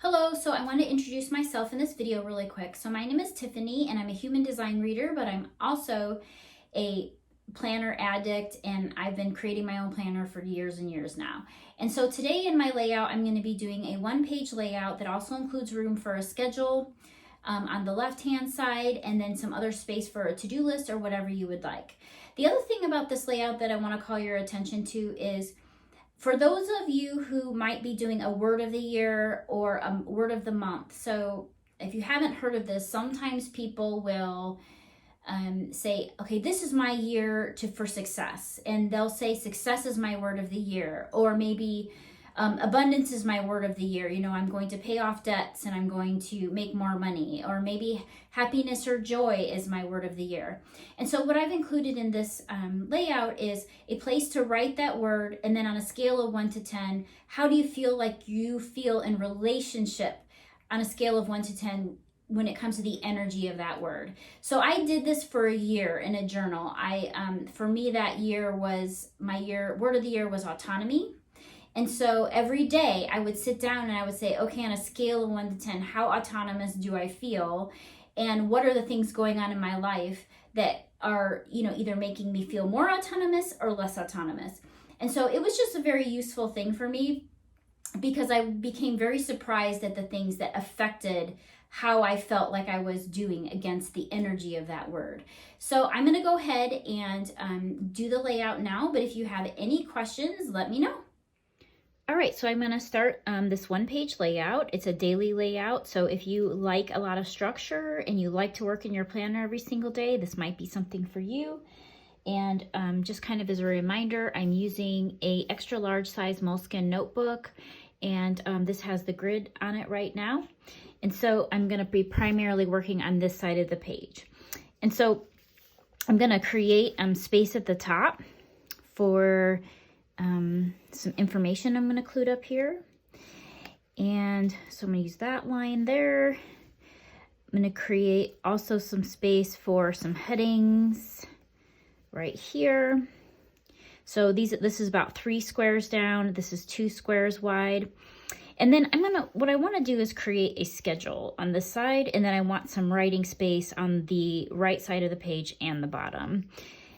Hello, so I want to introduce myself in this video really quick. So my name is Tiffany and I'm a human design reader, but I'm also a planner addict and I've been creating my own planner for years and years now. And so today in my layout, I'm going to be doing a one-page layout that also includes room for a schedule on the left-hand side and then some other space for a to-do list or whatever you would like. The other thing about this layout that I want to call your attention to is for those of you who might be doing a word of the year or a word of the month. So if you haven't heard of this, sometimes people will say, okay, this is my year for success. And they'll say success is my word of the year. Or maybe abundance is my word of the year. You know, I'm going to pay off debts and I'm going to make more money. Or maybe happiness or joy is my word of the year. And so what I've included in this layout is a place to write that word. And then on a scale of 1 to 10, how do you feel like you feel in relationship on a scale of 1 to 10 when it comes to the energy of that word. So I did this for a year in a journal. For me, that year was word of the year was autonomy. And so every day I would sit down and I would say, okay, on a scale of 1 to 10, how autonomous do I feel? And what are the things going on in my life that are, either making me feel more autonomous or less autonomous? And so it was just a very useful thing for me because I became very surprised at the things that affected how I felt like I was doing against the energy of that word. So I'm going to go ahead and do the layout now, but if you have any questions, let me know. All right, so I'm going to start this one-page layout. It's a daily layout, so if you like a lot of structure and you like to work in your planner every single day, this might be something for you. And just kind of as a reminder, I'm using a extra large size moleskin notebook, and this has the grid on it right now. And so I'm going to be primarily working on this side of the page. And so I'm going to create space at the top for some information I'm going to include up here. And so I'm going to use that line there. I'm going to create also some space for some headings right here. So this is about 3 squares down. This is 2 squares wide. And then what I want to do is create a schedule on this side, and then I want some writing space on the right side of the page and the bottom.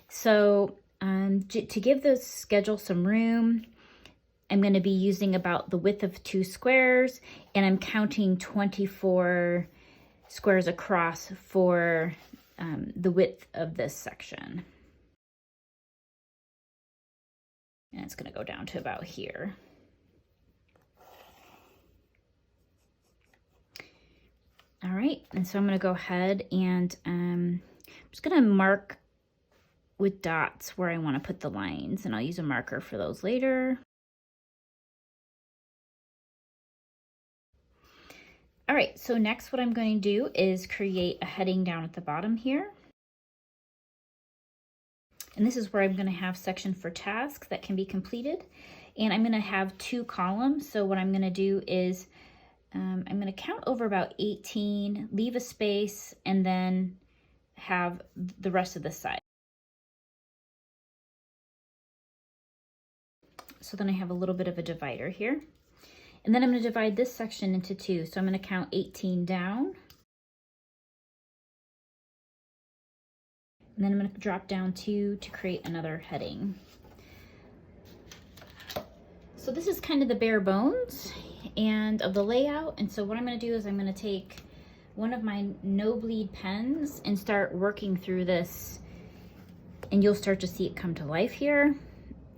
So to give the schedule some room, I'm going to be using about the width of 2 squares, and I'm counting 24 squares across for the width of this section. And it's going to go down to about here. All right, and so I'm going to go ahead and I'm just going to mark with dots where I want to put the lines, and I'll use a marker for those later. All right, so next what I'm going to do is create a heading down at the bottom here. And this is where I'm going to have section for tasks that can be completed. And I'm going to have 2 columns. So what I'm going to do is I'm going to count over about 18, leave a space, and then have the rest of the side. So then I have a little bit of a divider here. And then I'm going to divide this section into 2. So I'm going to count 18 down. And then I'm going to drop down 2 to create another heading. So this is kind of the bare bones and of the layout. And so what I'm going to do is I'm going to take one of my no bleed pens and start working through this, and you'll start to see it come to life here.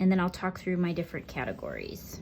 And then I'll talk through my different categories.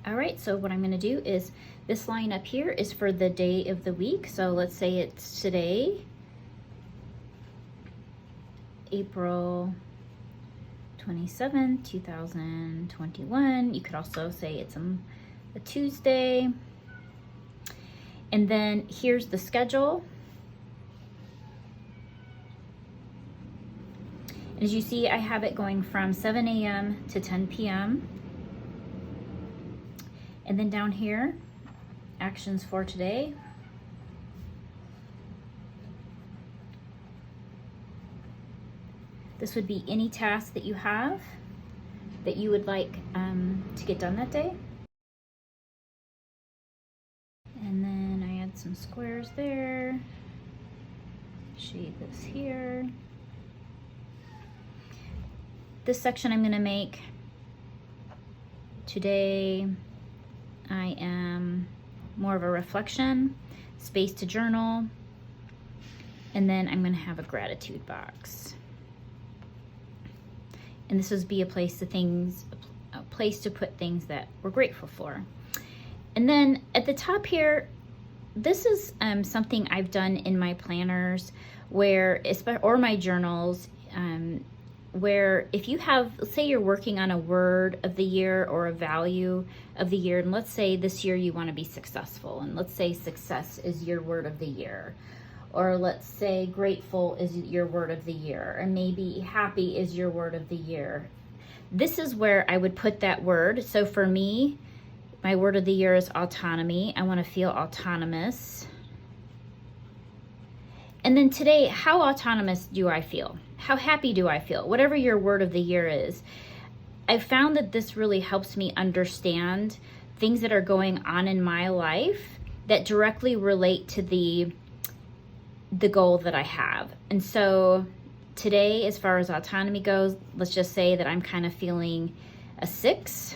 All right, so what I'm going to do is this line up here is for the day of the week. So let's say it's today, April 27, 2021. You could also say it's a Tuesday. And then here's the schedule. As you see, I have it going from 7 a.m. to 10 p.m. And then down here, actions for today. This would be any task that you have that you would like to get done that day. And then I add some squares there. Shade this here. This section I'm gonna make today, I am more of a reflection, space to journal, and then I'm gonna have a gratitude box. And this would be a place to put things that we're grateful for. And then at the top here, this is something I've done in my planners or my journals, where if you have, let's say you're working on a word of the year or a value of the year, and let's say this year you want to be successful, and let's say success is your word of the year, or let's say grateful is your word of the year, or maybe happy is your word of the year. This is where I would put that word. So for me, my word of the year is autonomy. I want to feel autonomous. And then today, how autonomous do I feel? How happy do I feel? Whatever your word of the year is. I found that this really helps me understand things that are going on in my life that directly relate to the goal that I have. And so today, as far as autonomy goes, let's just say that I'm kind of feeling a 6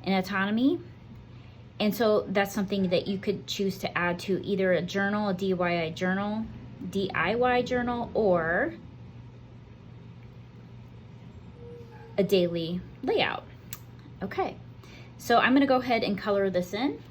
in autonomy. And so that's something that you could choose to add to either a journal, a DIY journal, or a daily layout. Okay, so I'm gonna go ahead and color this in.